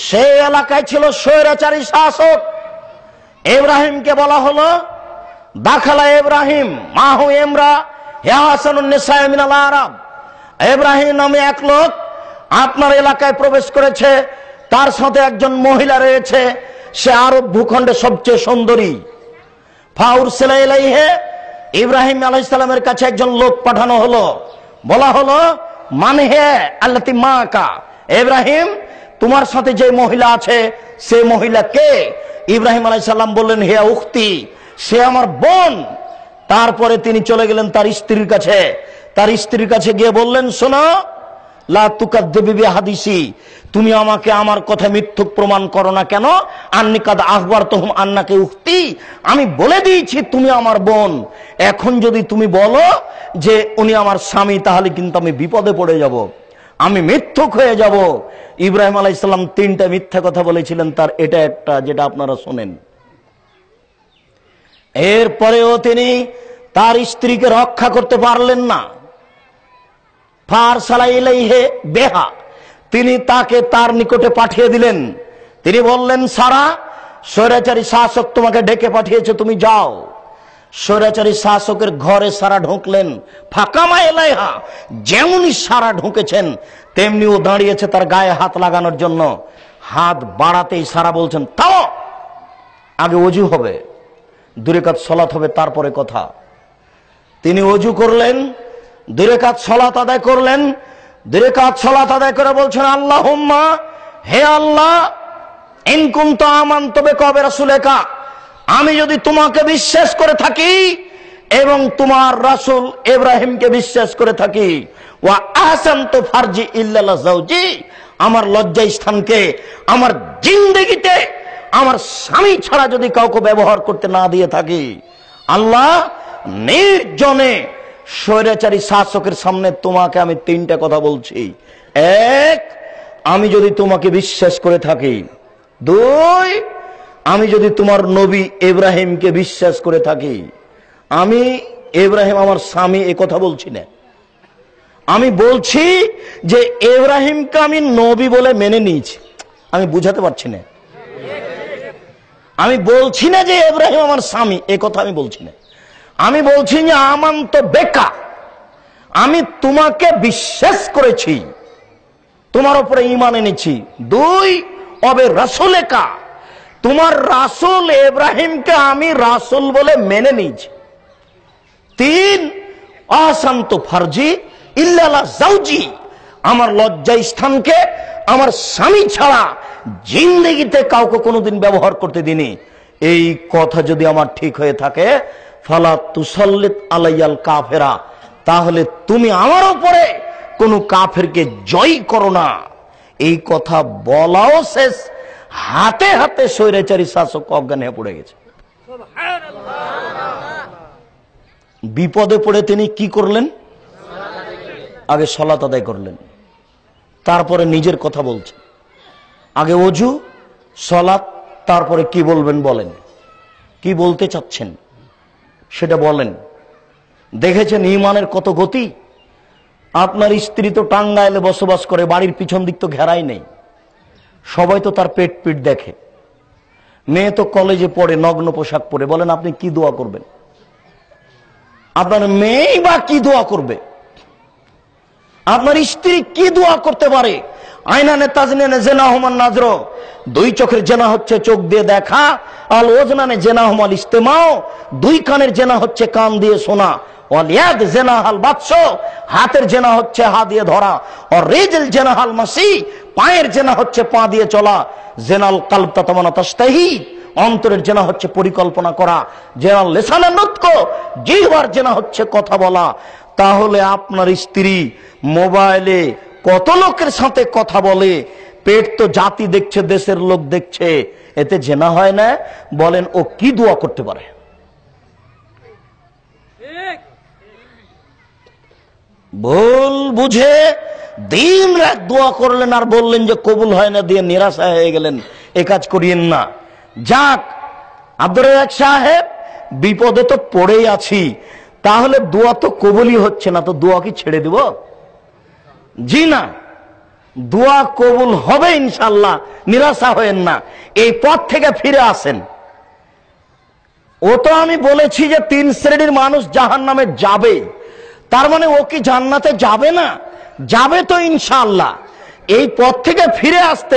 সেই এলাকায় ছিল স্বৈরাচারী শাসক। ইব্রাহিমকে বলা হলো দাখালা ইব্রাহিম মাহু ইমরা হে হাসানুন নিসা মিনাল আরাব। ইব্রাহিম নামে এক লোক আপনার এলাকায় প্রবেশ করেছে, তার সাথে একজন মহিলা রয়েছে, সে আরব ভূখণ্ডে সবচেয়ে সুন্দরী। ফাউরসিলা ইলাইহি, ইব্রাহিম আলাইহিস সালামের কাছে একজন লোক পাঠানো হলো, বলা হলো মান হে আল্লাতি মাকা, ইব্রাহিম তোমার সাথে যে মহিলা আছে সে মহিলা কে? ইব্রাহিম আলাইহিস সালাম বললেন হে উখতি, সে আমার বোন। তারপরে তিনি চলে গেলেন তার স্ত্রীর কাছে। তার স্ত্রীর কাছে গিয়ে বললেন শোনো, লা তুকাদ্দিবি বিহাদিসি, তুমি আমাকে আমার কথা মিথ্যুক প্রমাণ করো না কেন? আন্নী কাদ আখবারতুহুম আন্নাকা উখতি, আমি বলে দিয়েছি তুমি আমার বোন। এখন যদি তুমি বলো যে উনি আমার স্বামী, তাহলে কিন্তু আমি বিপদে পড়ে যাব, আমি মিথ্যুক হয়ে যাব। ইব্রাহিম আলাইহিস সালাম তিনটা মিথ্যা কথা বলেছিলেন, তার এটা একটা যেটা আপনারা শোনেন। এরপরেও তিনি তার স্ত্রীকে রক্ষা করতে পারলেন না। ফারসালা ইলাইহি বিহা, তিনি তাকে তার নিকটে পাঠিয়ে দিলেন। তিনি বললেন সারা, স্বৈরাচারী শাসক তোমাকে ডেকে পাঠিয়েছে, তুমি যাও। স্বৈরাচারী শাসকের ঘরে সারা ঢুকলেন। ফাকামা ইলাইহা, যেমনই সারা ঢুকেছেন তেমনি ও দাঁড়িয়েছে তার গায়ে হাত লাগানোর জন্য। হাত বাড়াতেই সারা বলছেন তাও, আগে ওযু হবে, 2 রাকাত সালাত হবে, তারপরে কথা। তিনি ওযু করলেন, 2 রাকাত সালাত আদায় করলেন। 2 রাকাত সালাত আদায় করে বলছেন আল্লাহুম্মা, হে আল্লাহ, ইন কুনতু আমানতু বিকা ওয়া রাসূলিকা, আমি যদি তোমাকে বিশ্বাস করে থাকি এবং তোমার রাসূল ইব্রাহিমকে বিশ্বাস করে থাকি, ওয়া আহসানতু ফারজি ইল্লা যাওজি, আমার লজ্জা স্থানকে আমার জিন্দেগিতে আমার স্বামী ছাড়া যদি কাউকে ব্যবহার করতে না দিয়ে থাকি, আল্লাহ নির্জনে স্বৈরাচারী শাসকের সামনে তোমাকে আমি 3টা কথা বলছি। 1, আমি যদি তোমাকে বিশ্বাস করে থাকি। 2, আমি যদি তোমার নবী ইব্রাহিমকে বিশ্বাস করে থাকি। আমি ইব্রাহিম আমার স্বামী এ কথা বলছি না, আমি বলছি যে ইব্রাহিমকে আমি নবী বলে মেনে নিয়েছি। আমি বুঝাতে পারছি না, আমি বলছি না যে ইব্রাহিম আমার স্বামী, এ কথা আমি বলছি না। আমি বলছি যে আমান্ত বেকা, আমি তোমাকে বিশ্বাস করেছি, তোমার উপরে ঈমান এনেছি। 2, অবে রাসূলেকা, তোমার রাসূল ইব্রাহিমকে আমি রাসূল বলে মেনে নিয়েছি। 3, আহসানতু ফারজি ইল্লা যাওজি, আমার লজ্জা স্থানকে আমার স্বামী ছাড়া জিন্দেগিতে কাউকে কোনোদিন ব্যবহার করতে দিনি। এই কথা যদি আমার ঠিক হয়ে থাকে, ফালা তুসাল্লিত আলাইয়াল কাফেরা, তাহলে তুমি আমার উপরে কোন কাফেরকে জয় করো না। এই কথা বলাও শেষ, হাতে হাতে স্বৈরাচারী শাসক অজ্ঞান হয়ে পড়ে গেছে। বিপদে পড়ে তিনি কি করলেন? আগে সালাত আদায় করলেন, তারপরে নিজের কথা বলছেন। আগে ওযু, সালাত, তারপরে কি বলবেন বলেন, কি বলতে চাচ্ছেন সেটা বলেন। দেখেছেন ঈমানের কত গতি? আপনার স্ত্রী তো টাঙ্গাইলে বসবাস করে, বাড়ির পিছন দিক তো ঘেরাই নেই, সবাই তো তার পেট পিট দেখে। মেয়ে তো কলেজে পড়ে নগ্ন পোশাক পরে, বলেন আপনি কি দোয়া করবেন? আপনার মেয়ে বা কি দোয়া করবে? আপনার স্ত্রী কি দোয়া করতে পারে? আইনানে তাজনিনে জেনাহুমান নাজর, 2 চোখের জেনা হচ্ছে চোখ দিয়ে দেখা। আল ওজনানে জেনাহুমাল ইস্তেমাও, 2 কানের জেনা হচ্ছে কান দিয়ে শোনা। ওয়াল ইয়াদ জেনাহাল বাতশ, হাতের জেনা হচ্ছে হাত দিয়ে ধরা। আর রিজল জেনাহাল মাসি, পায়ের জেনা হচ্ছে পা দিয়ে চলা। জেনাল কালব তাতামানা তাস্তাহি, অন্তরের জেনা হচ্ছে পরিকল্পনা করা। জেনাল লিসানের নুতক, জিহ্বার জেনা হচ্ছে কথা বলা। তাহলে আপনার স্ত্রী মোবাইলে কত লোকের সাথে কথা বলে, পেট তো জাতি দেখছে, দেশের লোক দেখছে, এতে জেনা হয় না? বলেন ও কি দোয়া করতে পারে? ভুল বুঝে দিন রাত দোয়া করলেন আর বললেন যে কবুল হয় না, দিয়ে নিরাশা হয়ে গেলেন। এ কাজ করিয়েন না। যাক, আব্দুর রাজ্জাক সাহেব, বিপদে তো পড়েই আছি, তাহলে দোয়া তো কবুলই হচ্ছে না, তো দোয়া কি ছেড়ে দিব? জি না, দোয়া কবুল হবে ইনশাআল্লাহ, নিরাশা হয়েন না, এই পথ থেকে ফিরে আসেন। ও তো আমি বলেছি যে 3 শ্রেণীর মানুষ জাহান্নামে যাবে, তার মানে ও কি জান্নাতে যাবে না? যাবে তো ইনশাআল্লাহ। এই পথ থেকে ফিরে আসতে